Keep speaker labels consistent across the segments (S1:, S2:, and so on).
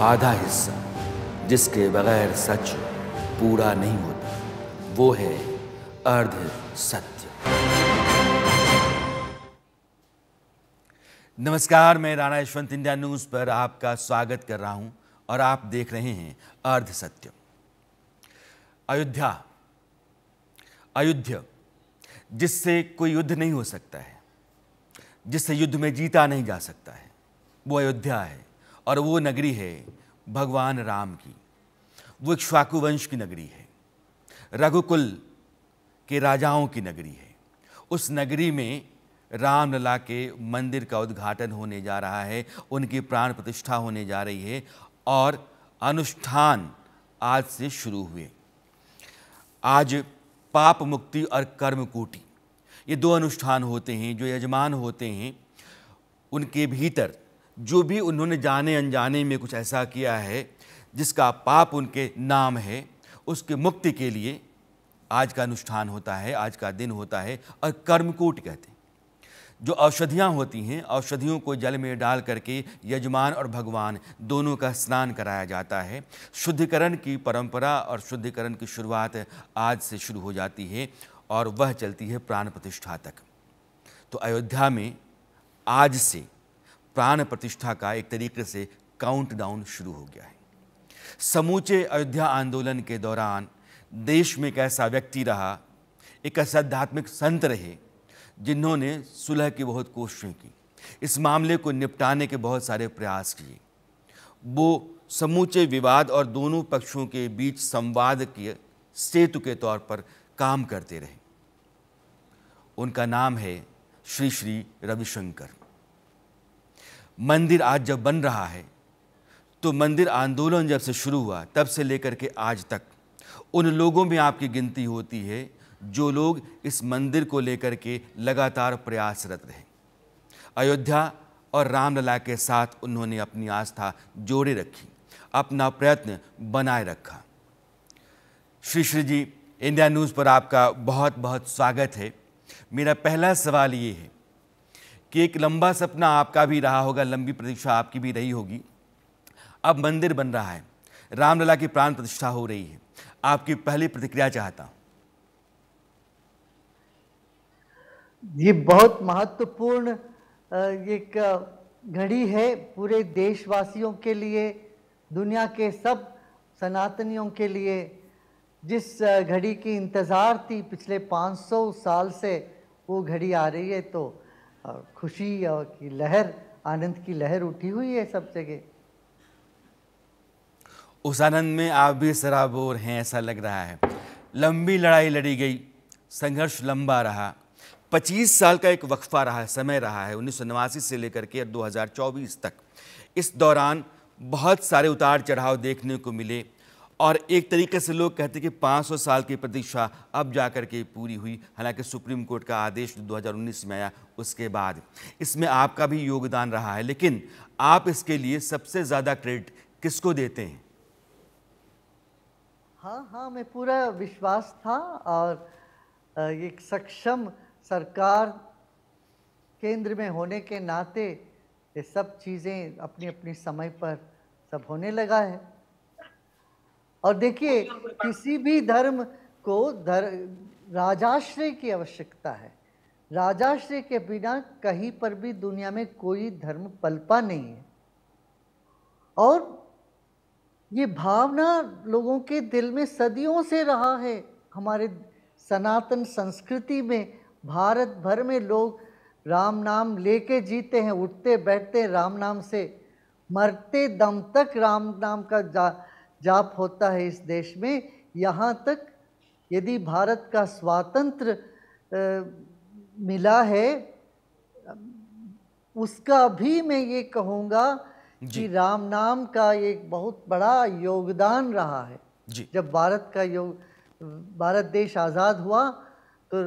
S1: आधा हिस्सा जिसके बगैर सच पूरा नहीं होता, वो है अर्ध सत्य। नमस्कार, मैं राणा यशवंत इंडिया न्यूज़ पर आपका स्वागत कर रहा हूं और आप देख रहे हैं अर्ध सत्य। अयोध्या जिससे कोई युद्ध नहीं हो सकता है, जिससे युद्ध में जीता नहीं जा सकता है, वो अयोध्या है। और वो नगरी है भगवान राम की। वो इक्ष्वाकु वंश की नगरी है, रघुकुल के राजाओं की नगरी है। उस नगरी में रामलला के मंदिर का उद्घाटन होने जा रहा है, उनकी प्राण प्रतिष्ठा होने जा रही है और अनुष्ठान आज से शुरू हुए। आज पाप मुक्ति और कर्म कोटि, ये दो अनुष्ठान होते हैं जो यजमान होते हैं। उनके भीतर जो भी उन्होंने जाने अनजाने में कुछ ऐसा किया है जिसका पाप उनके नाम है, उसके मुक्ति के लिए आज का अनुष्ठान होता है, आज का दिन होता है। और कर्मकूट कहते हैं, जो औषधियाँ होती हैं, औषधियों को जल में डाल करके यजमान और भगवान दोनों का स्नान कराया जाता है। शुद्धिकरण की परंपरा और शुद्धिकरण की शुरुआत आज से शुरू हो जाती है और वह चलती है प्राण प्रतिष्ठा तक। तो अयोध्या में आज से प्राण प्रतिष्ठा का एक तरीके से काउंटडाउन शुरू हो गया है। समूचे अयोध्या आंदोलन के दौरान देश में एक ऐसा व्यक्ति रहा, एक ऐसा आध्यात्मिक संत रहे जिन्होंने सुलह की बहुत कोशिशें की, इस मामले को निपटाने के बहुत सारे प्रयास किए। वो समूचे विवाद और दोनों पक्षों के बीच संवाद के सेतु के तौर पर काम करते रहे। उनका नाम है श्री श्री रविशंकर। मंदिर आज जब बन रहा है तो मंदिर आंदोलन जब से शुरू हुआ तब से लेकर के आज तक उन लोगों में आपकी गिनती होती है जो लोग इस मंदिर को लेकर के लगातार प्रयासरत रहे। अयोध्या और रामलला के साथ उन्होंने अपनी आस्था जोड़े रखी, अपना प्रयत्न बनाए रखा। श्री श्री जी, इंडिया न्यूज़ पर आपका बहुत बहुत स्वागत है। मेरा पहला सवाल ये है कि एक लंबा सपना आपका भी रहा होगा, लंबी प्रतीक्षा आपकी भी रही होगी। अब मंदिर बन रहा है, रामलला की प्राण प्रतिष्ठा हो रही है, आपकी पहली प्रतिक्रिया चाहता हूं।
S2: ये बहुत महत्वपूर्ण एक घड़ी है पूरे देशवासियों के लिए, दुनिया के सब सनातनियों के लिए। जिस घड़ी की इंतज़ार थी पिछले 500 साल से, वो घड़ी आ रही है तो खुशी और की लहर, आनंद की लहर उठी हुई है सब जगह।
S1: उस आनंद में आप भी सराबोर हैं, ऐसा लग रहा है। लंबी लड़ाई लड़ी गई, संघर्ष लंबा रहा, 25 साल का एक वक्फा रहा, समय रहा है 1989 से लेकर के 2024 तक। इस दौरान बहुत सारे उतार चढ़ाव देखने को मिले और एक तरीके से लोग कहते हैं कि 500 साल की प्रतीक्षा अब जाकर के पूरी हुई। हालांकि सुप्रीम कोर्ट का आदेश 2019 में आया, उसके बाद इसमें आपका भी योगदान रहा है, लेकिन आप इसके लिए सबसे ज़्यादा क्रेडिट किसको देते हैं?
S2: हाँ, मैं पूरा विश्वास था और एक सक्षम सरकार केंद्र में होने के नाते ये सब चीज़ें अपनी अपनी समय पर सब होने लगा है। और देखिए, किसी भी धर्म को राजाश्रय की आवश्यकता है। राजाश्रय के बिना कहीं पर भी दुनिया में कोई धर्म पलपा नहीं है। और ये भावना लोगों के दिल में सदियों से रहा है। हमारे सनातन संस्कृति में भारत भर में लोग राम नाम लेके जीते हैं, उठते बैठते राम नाम से, मरते दम तक राम नाम का जाप होता है इस देश में। यहाँ तक यदि भारत का स्वातंत्र मिला है, उसका भी मैं ये कहूँगा कि राम नाम का एक बहुत बड़ा योगदान रहा है। जब भारत देश आज़ाद हुआ तो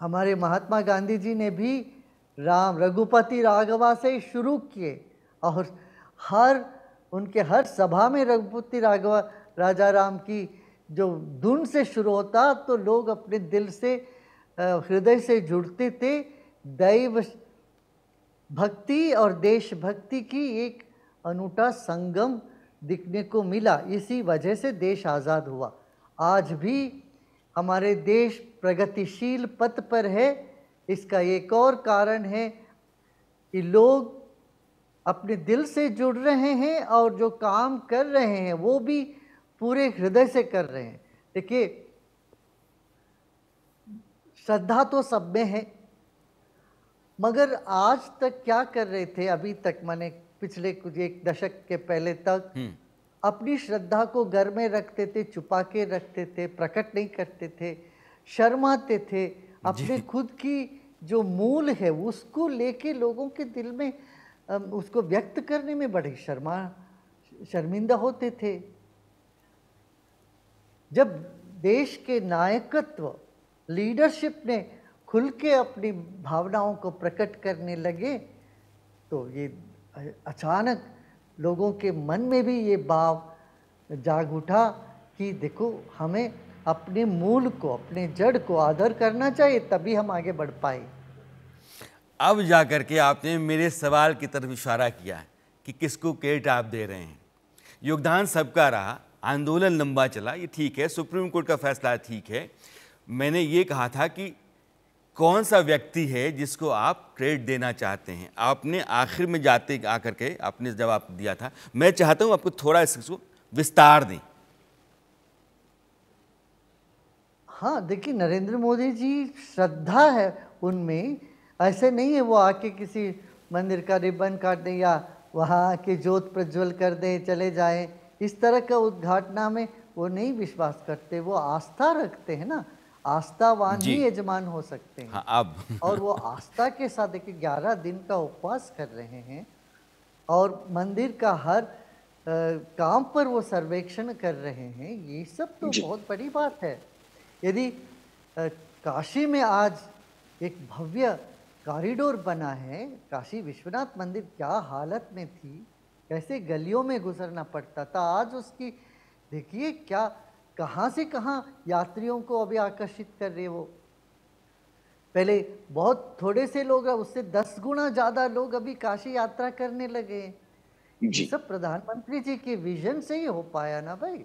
S2: हमारे महात्मा गांधी जी ने भी राम रघुपति राघवा से शुरू किए और उनके हर सभा में रघुपति राघवा राजा राम की जो धुन से शुरू होता तो लोग अपने दिल से हृदय से जुड़ते थे। दैव भक्ति और देशभक्ति की एक अनूठा संगम दिखने को मिला। इसी वजह से देश आज़ाद हुआ। आज भी हमारे देश प्रगतिशील पथ पर है। इसका एक और कारण है कि लोग अपने दिल से जुड़ रहे हैं और जो काम कर रहे हैं वो भी पूरे हृदय से कर रहे हैं। देखिए, श्रद्धा तो सब में है, मगर आज तक क्या कर रहे थे, अभी तक माने पिछले कुछ एक दशक के पहले तक अपनी श्रद्धा को घर में रखते थे, छुपा के रखते थे, प्रकट नहीं करते थे, शर्माते थे। अपने खुद की जो मूल है उसको लेके लोगों के दिल में उसको व्यक्त करने में बड़े शर्मिंदा होते थे। जब देश के नायकत्व, लीडरशिप ने खुल के अपनी भावनाओं को प्रकट करने लगे तो ये अचानक लोगों के मन में भी ये भाव जाग उठा कि देखो, हमें अपने मूल को, अपने जड़ को आदर करना चाहिए, तभी हम आगे बढ़ पाए।
S1: अब जाकर के आपने मेरे सवाल की तरफ इशारा किया कि किसको क्रेडिट आप दे रहे हैं। योगदान सबका रहा, आंदोलन लंबा चला, ये ठीक है, सुप्रीम कोर्ट का फैसला ठीक है। मैंने ये कहा था कि कौन सा व्यक्ति है जिसको आप क्रेडिट देना चाहते हैं। आपने आखिर में जाते आकर के आपने जवाब दिया था। मैं चाहता हूं आपको थोड़ा इसको विस्तार दें।
S2: हाँ, देखिए, नरेंद्र मोदी जी, श्रद्धा है उनमें। ऐसे नहीं है वो आके किसी मंदिर का रिबन काट दें या वहाँ आके ज्योत प्रज्वल कर दें, चले जाएं। इस तरह का उद्घाटना में वो नहीं विश्वास करते, वो आस्था रखते हैं ना। आस्थावान ही यजमान हो सकते हैं।
S1: हाँ, अब
S2: और वो आस्था के साथ देखिए 11 दिन का उपवास कर रहे हैं और मंदिर का हर काम पर वो सर्वेक्षण कर रहे हैं। ये सब तो बहुत बड़ी बात है। यदि काशी में आज एक भव्य कॉरिडोर बना है, काशी विश्वनाथ मंदिर क्या हालत में थी, कैसे गलियों में गुजरना पड़ता था, आज उसकी देखिए क्या, कहाँ से कहाँ यात्रियों को अभी आकर्षित कर रहे वो। पहले बहुत थोड़े से लोग, उससे 10 गुना ज़्यादा लोग अभी काशी यात्रा करने लगे। ये सब प्रधानमंत्री जी के विजन से ही हो पाया ना भाई।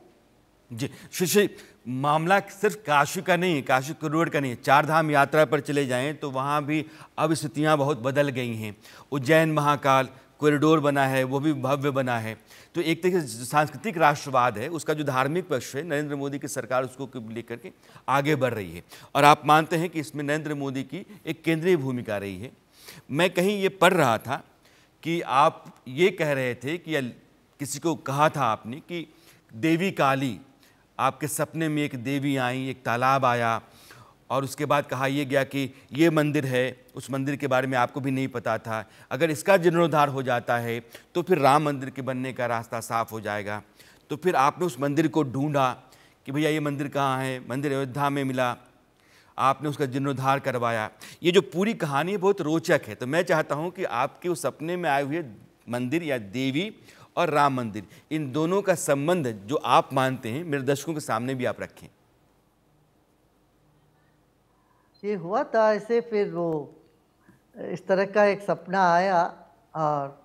S1: जी शिष्य, मामला सिर्फ काशी का नहीं है, काशी कॉरिडोर का नहीं है। चार धाम यात्रा पर चले जाएं तो वहाँ भी अब स्थितियाँ बहुत बदल गई हैं। उज्जैन महाकाल कॉरिडोर बना है, वो भी भव्य बना है। तो एक तरीके से सांस्कृतिक राष्ट्रवाद है, उसका जो धार्मिक पक्ष है, नरेंद्र मोदी की सरकार उसको लेकर के आगे बढ़ रही है। और आप मानते हैं कि इसमें नरेंद्र मोदी की एक केंद्रीय भूमिका रही है। मैं कहीं ये पढ़ रहा था कि आप ये कह रहे थे कि किसी को कहा था आपने कि देवी काली, आपके सपने में एक देवी आई, एक तालाब आया, और उसके बाद कहा यह गया कि ये मंदिर है, उस मंदिर के बारे में आपको भी नहीं पता था। अगर इसका जीर्णोद्धार हो जाता है तो फिर राम मंदिर के बनने का रास्ता साफ हो जाएगा। तो फिर आपने उस मंदिर को ढूंढा कि भैया ये मंदिर कहाँ है, मंदिर अयोध्या में मिला, आपने उसका जीर्णोद्धार करवाया। ये जो पूरी कहानी है बहुत रोचक है। तो मैं चाहता हूँ कि आपके उस सपने में आए हुए मंदिर या देवी और राम मंदिर, इन दोनों का संबंध जो आप मानते हैं, मेरे दर्शकों के सामने भी आप रखें।
S2: ये हुआ था ऐसे, फिर वो इस तरह का एक सपना आया और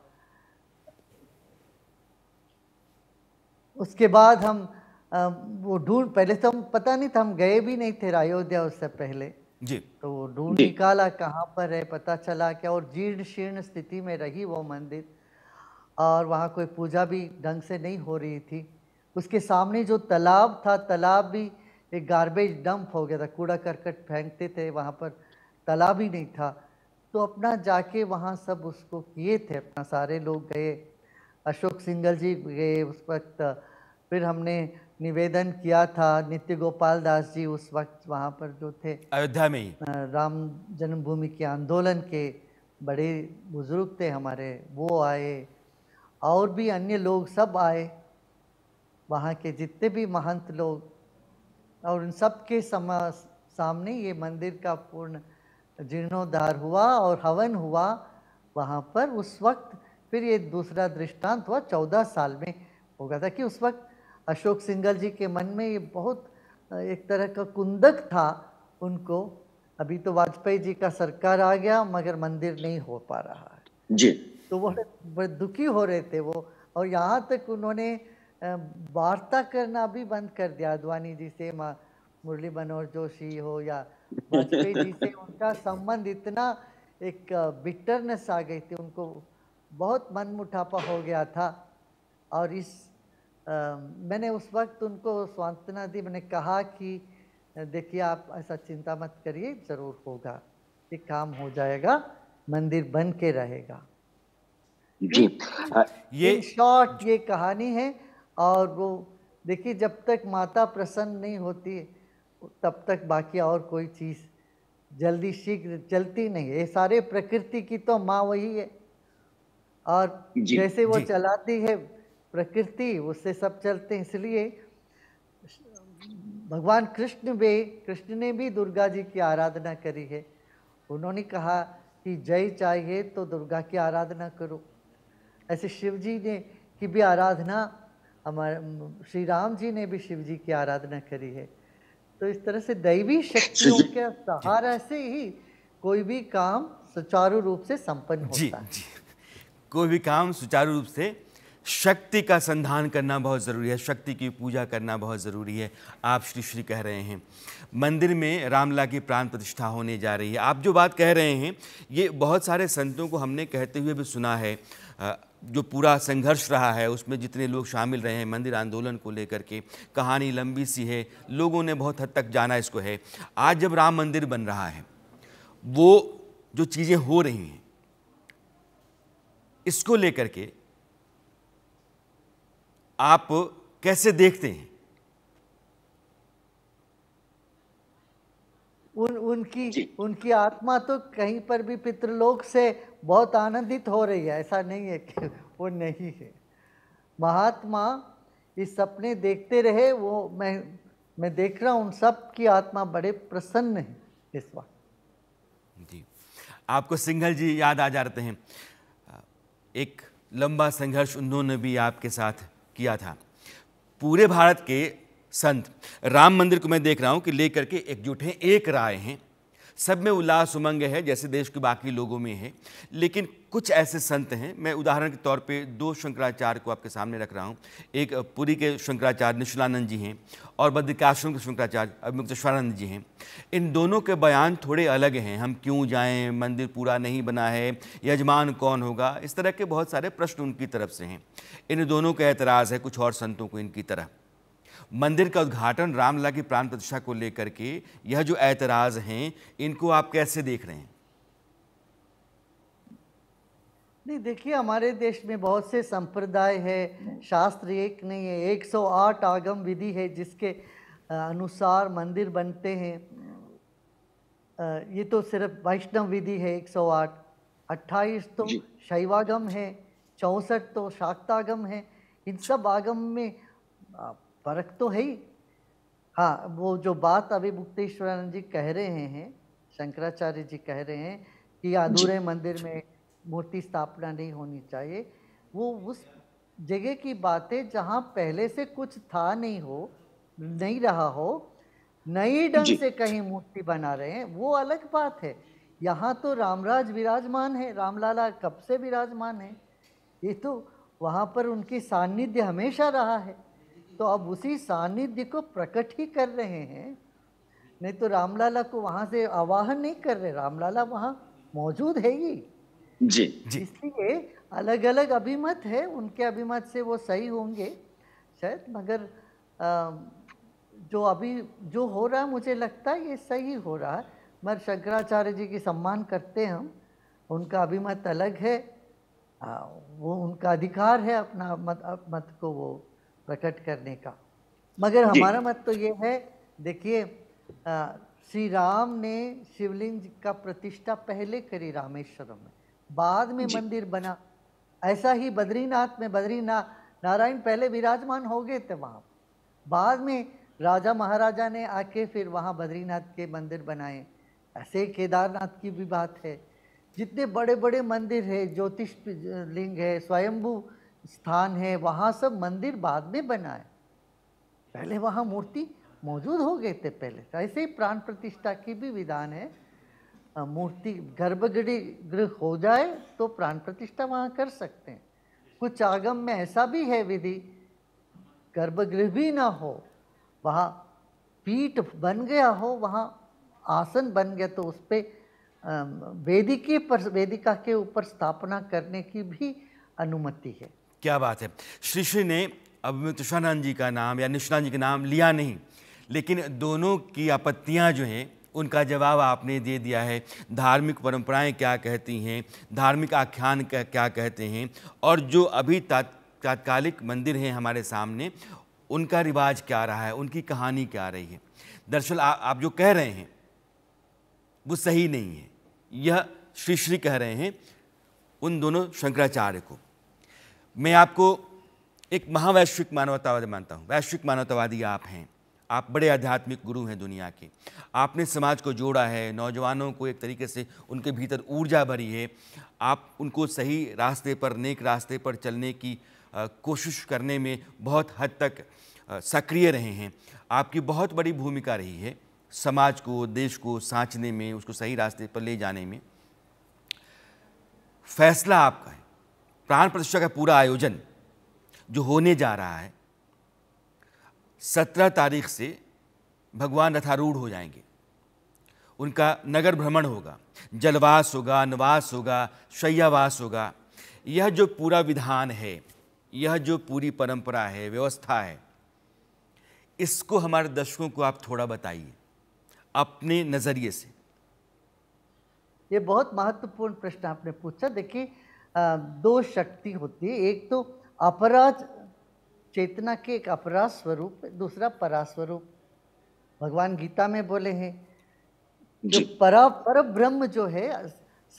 S2: उसके बाद हम वो पहले तो हम पता नहीं था, हम गए भी नहीं थे अयोध्या उससे पहले
S1: जी।
S2: तो वो ढूंढ निकाला कहाँ पर है, पता चला क्या, और जीर्ण शीर्ण स्थिति में रही वो मंदिर, और वहाँ कोई पूजा भी ढंग से नहीं हो रही थी। उसके सामने जो तालाब था, तालाब भी एक गार्बेज डंप हो गया था, कूड़ा करकट फेंकते थे वहाँ पर, तालाब ही नहीं था। तो अपना जाके वहाँ सब उसको किए थे, अपना सारे लोग गए, अशोक सिंघल जी गए उस वक्त, फिर हमने निवेदन किया था, नित्य गोपाल दास जी उस वक्त वहाँ पर जो थे
S1: अयोध्या में ही
S2: राम जन्मभूमि के आंदोलन के बड़े बुजुर्ग थे हमारे, वो आए, और भी अन्य लोग सब आए, वहाँ के जितने भी महंत लोग, और उन सब के सामने ये मंदिर का पूर्ण जीर्णोद्धार हुआ और हवन हुआ वहाँ पर। उस वक्त फिर ये दूसरा दृष्टांत हुआ 14 साल में हो गया था कि उस वक्त अशोक सिंघल जी के मन में ये बहुत एक तरह का कुंदक था उनको। अभी तो वाजपेयी जी का सरकार आ गया मगर मंदिर नहीं हो पा रहा है जी। तो वो बड़े दुखी हो रहे थे, वो और यहाँ तक उन्होंने वार्ता करना भी बंद कर दिया। आडवाणी जी से, मुरली मनोहर जोशी हो या वाजपेयी जी से, उनका संबंध इतना एक बिटरनेस आ गई थी, उनको बहुत मनमुटापा हो गया था। और मैंने उस वक्त उनको सांत्वना दी, मैंने कहा कि देखिए आप ऐसा चिंता मत करिए, ज़रूर होगा, ये काम हो जाएगा, मंदिर बन के रहेगा।
S3: जी।
S2: इन शॉर्ट ये कहानी है। और वो देखिए, जब तक माता प्रसन्न नहीं होती तब तक बाकी और कोई चीज़ जल्दी शीघ्र चलती नहीं है। ये सारे प्रकृति की तो माँ वही है, और जैसे वो चलाती है प्रकृति, उससे सब चलते हैं। इसलिए भगवान कृष्ण ने भी दुर्गा जी की आराधना करी है। उन्होंने कहा कि जय चाहिए तो दुर्गा की आराधना करो। ऐसे शिव जी ने की भी आराधना, हमारे श्री राम जी ने भी शिव जी की आराधना करी है। तो इस तरह से दैवी शक्तियों के सहारा से ही कोई भी काम सुचारू रूप से संपन्न होता है।
S1: जी, कोई भी काम सुचारू रूप से, शक्ति का संधान करना बहुत ज़रूरी है, शक्ति की पूजा करना बहुत ज़रूरी है। आप श्री कह रहे हैं मंदिर में रामलला की प्राण प्रतिष्ठा होने जा रही है। आप जो बात कह रहे हैं ये बहुत सारे संतों को हमने कहते हुए भी सुना है। जो पूरा संघर्ष रहा है उसमें जितने लोग शामिल रहे हैं मंदिर आंदोलन को लेकर के, कहानी लंबी सी है, लोगों ने बहुत हद तक जाना इसको है। आज जब राम मंदिर बन रहा है, वो जो चीज़ें हो रही हैं इसको लेकर के आप कैसे देखते हैं?
S2: उनकी आत्मा तो कहीं पर भी पितृलोक से बहुत आनंदित हो रही है, ऐसा नहीं है कि वो नहीं है। महात्मा इस सपने देखते रहे, वो मैं देख रहा हूँ, उन सब की आत्मा बड़े प्रसन्न है इस वक्त।
S1: जी, आपको सिंघल जी याद आ जाते हैं। एक लंबा संघर्ष उन्होंने भी आपके साथ किया था। पूरे भारत के संत राम मंदिर को मैं देख रहा हूं कि लेकर के एकजुट हैं, एक राय हैं, सब में उल्लास उमंग है जैसे देश के बाकी लोगों में है। लेकिन कुछ ऐसे संत हैं, मैं उदाहरण के तौर पे दो शंकराचार्य को आपके सामने रख रहा हूं। एक पुरी के शंकराचार्य निश्चलानंद जी हैं और बद्रिकाश्रम के शंकराचार्य अभिमुक्तेश्वरानंद जी हैं। इन दोनों के बयान थोड़े अलग हैं। हम क्यों जाएं, मंदिर पूरा नहीं बना है, यजमान कौन होगा, इस तरह के बहुत सारे प्रश्न उनकी तरफ से हैं। इन दोनों का एतराज़ है कुछ और संतों को इनकी तरह। मंदिर का उद्घाटन रामलला की प्राण प्रतिष्ठा को लेकर के यह जो ऐतराज हैं, इनको आप कैसे देख रहे हैं?
S2: नहीं, देखिए, हमारे देश में बहुत से संप्रदाय है, शास्त्र एक नहीं है, 108 आगम विधि है जिसके अनुसार मंदिर बनते हैं। ये तो सिर्फ वैष्णव विधि है 108, 28 तो शैवागम है, 64 तो शाक्तागम है। इन सब आगम में फर्क तो है ही। हाँ, वो जो बात अभी मुक्तेश्वरानंद जी कह रहे हैं, शंकराचार्य जी कह रहे हैं कि अधूरे मंदिर में मूर्ति स्थापना नहीं होनी चाहिए, वो उस जगह की बातें जहाँ पहले से कुछ था नहीं रहा हो, नई ढंग से कहीं मूर्ति बना रहे हैं, वो अलग बात है। यहाँ तो रामराज विराजमान है, रामलला कब से विराजमान है, ये तो वहाँ पर उनकी सानिध्य हमेशा रहा है। तो अब उसी सानिध्य को प्रकट ही कर रहे हैं, नहीं तो रामलला को वहाँ से आवाहन नहीं कर रहे, रामलला वहाँ मौजूद है ही।
S3: जी।
S2: इसलिए अलग अलग अभिमत है, उनके अभिमत से वो सही होंगे शायद, मगर जो हो रहा है मुझे लगता है ये सही हो रहा है। मगर शंकराचार्य जी की सम्मान करते हैं हम, उनका अभिमत अलग है, वो उनका अधिकार है अपना मत को वो प्रकट करने का। मगर हमारा मत तो ये है, देखिए, श्री राम ने शिवलिंग का प्रतिष्ठा पहले करी रामेश्वरम में, बाद में मंदिर बना। ऐसा ही बद्रीनाथ में नारायण पहले विराजमान हो गए थे वहाँ, बाद में राजा महाराजा ने आके फिर वहाँ बद्रीनाथ के मंदिर बनाए। ऐसे केदारनाथ की भी बात है। जितने बड़े बड़े मंदिर है, ज्योतिष लिंग है, स्वयंभू स्थान है, वहाँ सब मंदिर बाद में बना है, पहले वहाँ मूर्ति मौजूद हो गए थे पहले। ऐसे ही प्राण प्रतिष्ठा की भी विधान है, मूर्ति गर्भगृह हो जाए तो प्राण प्रतिष्ठा वहाँ कर सकते हैं। कुछ आगम में ऐसा भी है विधि, गर्भगृह भी ना हो, वहाँ पीठ बन गया हो, वहाँ आसन बन गया, तो उस पर वेदिका के ऊपर स्थापना करने की भी अनुमति है।
S1: क्या बात है। श्री श्री ने अब तुषारानंद जी का नाम या निष्ठानंद जी का नाम लिया नहीं, लेकिन दोनों की आपत्तियां जो हैं उनका जवाब आपने दे दिया है। धार्मिक परंपराएं क्या कहती हैं, धार्मिक आख्यान क्या कहते हैं, और जो अभी तात्कालिक मंदिर हैं हमारे सामने, उनका रिवाज क्या रहा है, उनकी कहानी क्या रही है। दरअसल आप जो कह रहे हैं वो सही नहीं है। यह श्री श्री कह रहे हैं उन दोनों शंकराचार्य को। मैं आपको एक महावैश्विक मानवतावादी मानता हूँ। वैश्विक मानवतावादी आप हैं, आप बड़े आध्यात्मिक गुरु हैं दुनिया के। आपने समाज को जोड़ा है, नौजवानों को एक तरीके से उनके भीतर ऊर्जा भरी है। आप उनको सही रास्ते पर, नेक रास्ते पर चलने की कोशिश करने में बहुत हद तक सक्रिय रहे हैं। आपकी बहुत बड़ी भूमिका रही है समाज को, देश को सांचने में, उसको सही रास्ते पर ले जाने में। फैसला आपका है। प्राण प्रतिष्ठा का पूरा आयोजन जो होने जा रहा है, 17 तारीख से भगवान रथारूढ़ हो जाएंगे। उनका नगर भ्रमण होगा, जलवास होगा, निवास होगा, शय्यावास होगा। यह जो पूरा विधान है, यह जो पूरी परंपरा है, व्यवस्था है, इसको हमारे दर्शकों को आप थोड़ा बताइए अपने नज़रिए से।
S2: ये बहुत महत्वपूर्ण प्रश्न आपने पूछा। देखिए, दो शक्ति होती है, एक तो अपराध चेतना के एक अपराध स्वरूप, दूसरा परास्वरूप। भगवान गीता में बोले हैं जो पर ब्रह्म जो है,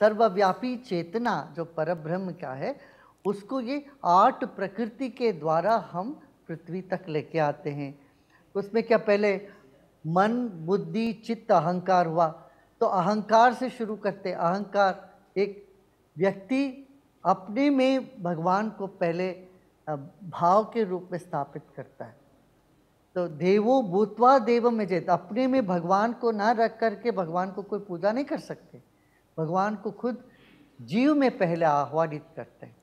S2: सर्वव्यापी चेतना जो पर ब्रह्म का है, उसको ये 8 प्रकृति के द्वारा हम पृथ्वी तक लेके आते हैं। उसमें क्या, पहले मन, बुद्धि, चित्त, अहंकार हुआ। तो अहंकार से शुरू करते। अहंकार, एक व्यक्ति अपने में भगवान को पहले भाव के रूप में स्थापित करता है। तो देवो भूत्वा देवम यजेत, अपने में भगवान को ना रख करके भगवान को कोई पूजा नहीं कर सकते। भगवान को खुद जीव में पहले आह्वानित करते हैं,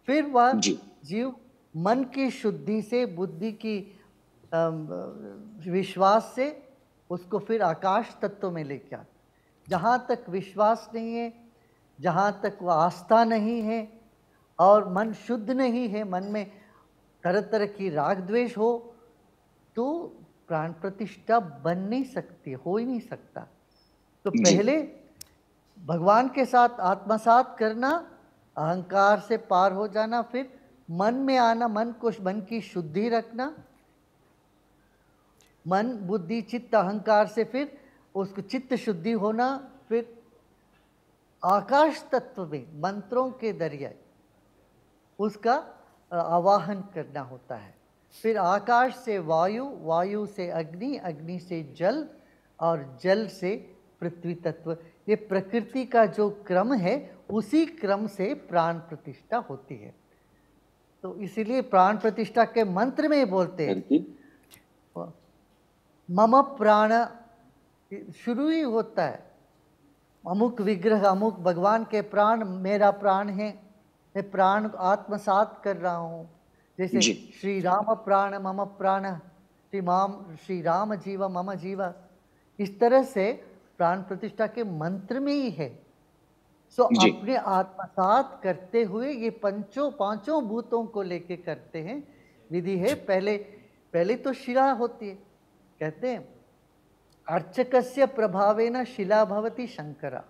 S2: फिर वह जीव मन की शुद्धि से, बुद्धि की विश्वास से उसको फिर आकाश तत्व में लेके आते। जहाँ तक विश्वास नहीं है, जहाँ तक वह आस्था नहीं है और मन शुद्ध नहीं है, मन में तरह तरह की राग द्वेष हो, तो प्राण प्रतिष्ठा बन नहीं सकती, हो ही नहीं सकता। तो पहले भगवान के साथ आत्मसात करना, अहंकार से पार हो जाना, फिर मन में आना, मन की शुद्धि रखना, मन, बुद्धि, चित्त, अहंकार से फिर उसको चित्त शुद्धि होना, फिर आकाश तत्व में मंत्रों के जरिए उसका आवाहन करना होता है। फिर आकाश से वायु, वायु से अग्नि, अग्नि से जल और जल से पृथ्वी तत्व। ये प्रकृति का जो क्रम है, उसी क्रम से प्राण प्रतिष्ठा होती है। तो इसीलिए प्राण प्रतिष्ठा के मंत्र में बोलते हैं मम प्राण, शुरू ही होता है अमुक विग्रह, अमुक भगवान के प्राण, मेरा प्राण है, मैं प्राण आत्मसात कर रहा हूँ। जैसे श्री राम प्राण मम प्राण, श्री राम जीव मम जीव, इस तरह से प्राण प्रतिष्ठा के मंत्र में ही है। सो अपने आत्मसात करते हुए ये पांचों भूतों को लेके करते हैं। विधि है, पहले तो शिला होती है। कहते हैं अर्चकस्य प्रभावेन शिला भवति शंकरा।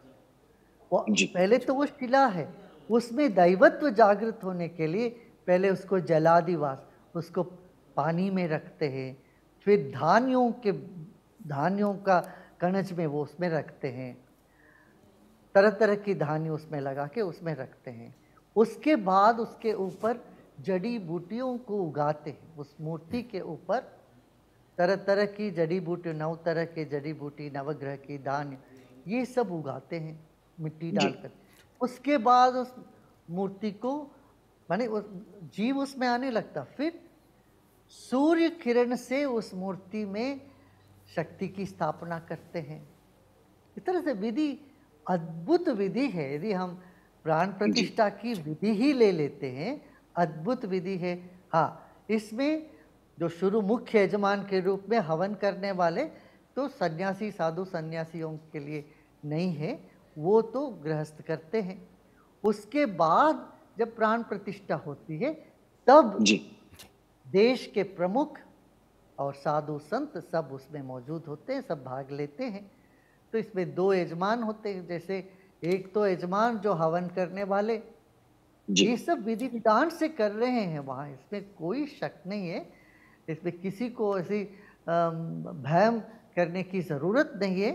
S2: पहले तो वो शिला है, उसमें दैवत्व जागृत होने के लिए पहले उसको जलादिवास, उसको पानी में रखते हैं। फिर धान्यों का कणज में वो उसमें रखते हैं, तरह तरह की धान्य उसमें लगा के उसमें रखते हैं। उसके बाद उसके ऊपर जड़ी बूटियों को उगाते हैं। उस मूर्ति के ऊपर तरह तरह की जड़ी बूटी, 9 तरह के जड़ी बूटी, नवग्रह की धान्य, ये सब उगाते हैं मिट्टी डालकर। उसके बाद उस मूर्ति को, माने उस जीव उसमें आने लगता। फिर सूर्य किरण से उस मूर्ति में शक्ति की स्थापना करते हैं। इस तरह से विधि अद्भुत विधि है। यदि हम प्राण प्रतिष्ठा की विधि ही ले लेते हैं, अद्भुत विधि है। हाँ, इसमें जो शुरू मुख्य यजमान के रूप में हवन करने वाले तो सन्यासी, साधु सन्यासियों के लिए नहीं है, वो तो गृहस्थ करते हैं। उसके बाद जब प्राण प्रतिष्ठा होती है तब
S3: जी
S2: देश के प्रमुख और साधु संत सब उसमें मौजूद होते हैं, सब भाग लेते हैं। तो इसमें दो यजमान होते हैं, जैसे एक तो यजमान जो हवन करने वाले
S3: जी
S2: ये सब विधि विधान से कर रहे हैं वहाँ, इसमें कोई शक नहीं है। इसमें किसी को ऐसी भ्रम करने की ज़रूरत नहीं है।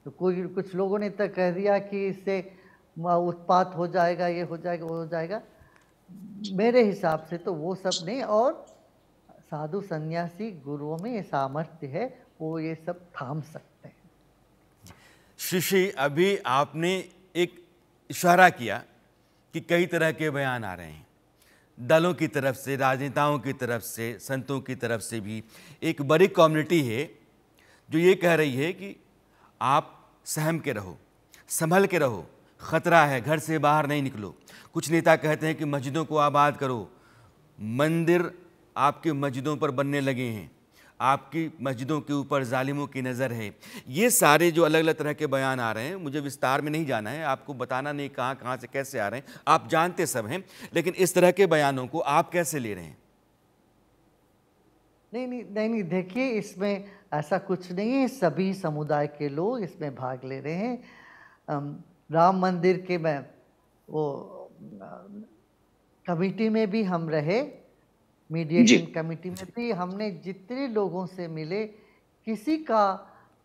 S2: तो कुछ लोगों ने तो कह दिया कि इससे उत्पात हो जाएगा, ये हो जाएगा, वो हो जाएगा। मेरे हिसाब से तो वो सब नहीं, और साधु सन्यासी गुरुओं में ये सामर्थ्य है, वो ये सब थाम सकते हैं।
S1: श्री अभी आपने एक इशारा किया कि कई तरह के बयान आ रहे हैं, दलों की तरफ से, राजनेताओं की तरफ से, संतों की तरफ से भी। एक बड़ी कम्युनिटी है जो ये कह रही है कि आप सहम के रहो, संभल के रहो, ख़तरा है, घर से बाहर नहीं निकलो। कुछ नेता कहते हैं कि मस्जिदों को आबाद करो, मंदिर आपके मस्जिदों पर बनने लगे हैं, आपकी मस्जिदों के ऊपर जालिमों की नज़र है। ये सारे जो अलग अलग तरह के बयान आ रहे हैं, मुझे विस्तार में नहीं जाना है, आपको बताना नहीं कहाँ कहाँ से कैसे आ रहे हैं, आप जानते सब हैं, लेकिन इस तरह के बयानों को आप कैसे ले रहे हैं?
S2: नहीं, देखिए इसमें ऐसा कुछ नहीं है, सभी समुदाय के लोग इसमें भाग ले रहे हैं। राम मंदिर के में वो कमेटी में भी हम रहे, मीडिएशन कमेटी में भी हमने जितने लोगों से मिले, किसी का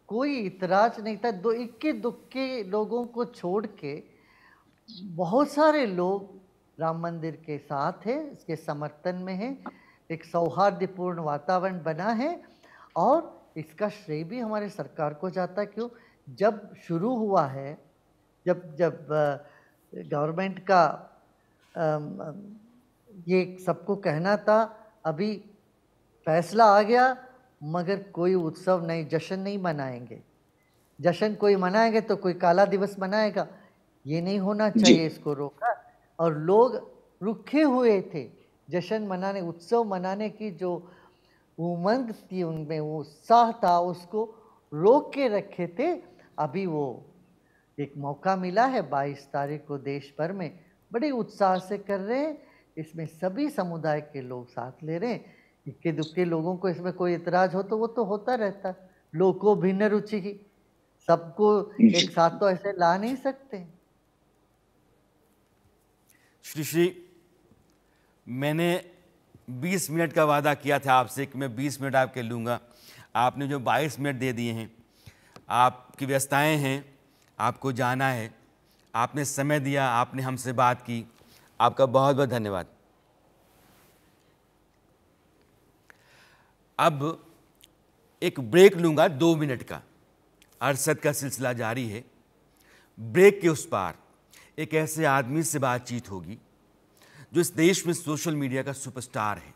S2: कोई इतराज नहीं था। दो इक्के दुक्के लोगों को छोड़ के बहुत सारे लोग राम मंदिर के साथ हैं, इसके समर्थन में हैं। एक सौहार्दपूर्ण वातावरण बना है और इसका श्रेय भी हमारे सरकार को जाता है। क्यों? जब शुरू हुआ है, जब गवर्नमेंट का ये सबको कहना था, अभी फैसला आ गया, मगर कोई उत्सव नहीं, जश्न नहीं मनाएंगे। जश्न कोई मनाएंगे तो कोई काला दिवस मनाएगा, ये नहीं होना चाहिए, इसको रोका। और लोग रुके हुए थे जश्न मनाने, उत्सव मनाने की जो उमंग थी उनमें, वो उत्साह था, उसको रोक के रखे थे। अभी वो एक मौका मिला है, 22 तारीख को देश भर में बड़े उत्साह से कर रहे हैं। इसमें सभी समुदाय के लोग साथ ले रहे हैं। इक्के दुक्के लोगों को इसमें कोई इतराज हो तो वो तो होता रहता है, लोग को भिन्न रुचि की, सबको एक साथ तो ऐसे ला नहीं सकते।
S1: श्री मैंने 20 मिनट का वादा किया था आपसे कि मैं 20 मिनट आपके लूँगा। आपने जो 22 मिनट दे दिए हैं, आपकी व्यस्तताएं हैं, आपको जाना है, आपने समय दिया, आपने हमसे बात की, आपका बहुत बहुत धन्यवाद। अब एक ब्रेक लूँगा 2 मिनट का, अरसद का सिलसिला जारी है। ब्रेक के उस पार एक ऐसे आदमी से बातचीत होगी जो इस देश में सोशल मीडिया का सुपरस्टार है।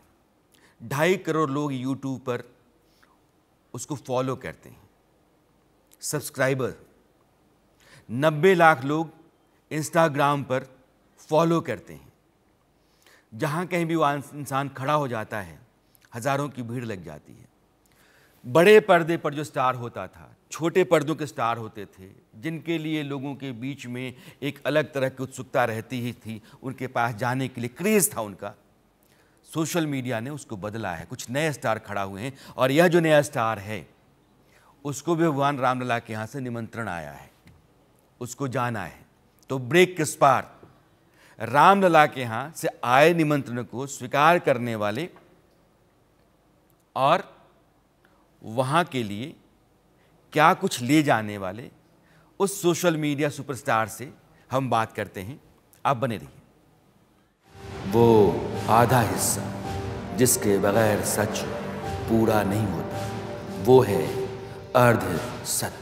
S1: 2.5 करोड़ लोग यूट्यूब पर उसको फॉलो करते हैं, सब्सक्राइबर। 90 लाख लोग इंस्टाग्राम पर फॉलो करते हैं। जहाँ कहीं भी वो इंसान खड़ा हो जाता है, हज़ारों की भीड़ लग जाती है। बड़े पर्दे पर जो स्टार होता था, छोटे पर्दों के स्टार होते थे, जिनके लिए लोगों के बीच में एक अलग तरह की उत्सुकता रहती ही थी, उनके पास जाने के लिए क्रेज़ था उनका। सोशल मीडिया ने उसको बदला है, कुछ नए स्टार खड़ा हुए हैं, और यह जो नया स्टार है उसको भी भगवान रामलला के यहाँ से निमंत्रण आया है, उसको जाना है। तो ब्रेक के पार रामलला के यहाँ से आए निमंत्रण को स्वीकार करने वाले और वहाँ के लिए क्या कुछ ले जाने वाले उस सोशल मीडिया सुपरस्टार से हम बात करते हैं। आप बने रहिए। वो आधा हिस्सा जिसके बगैर सच पूरा नहीं होता, वो है अर्ध सत्य।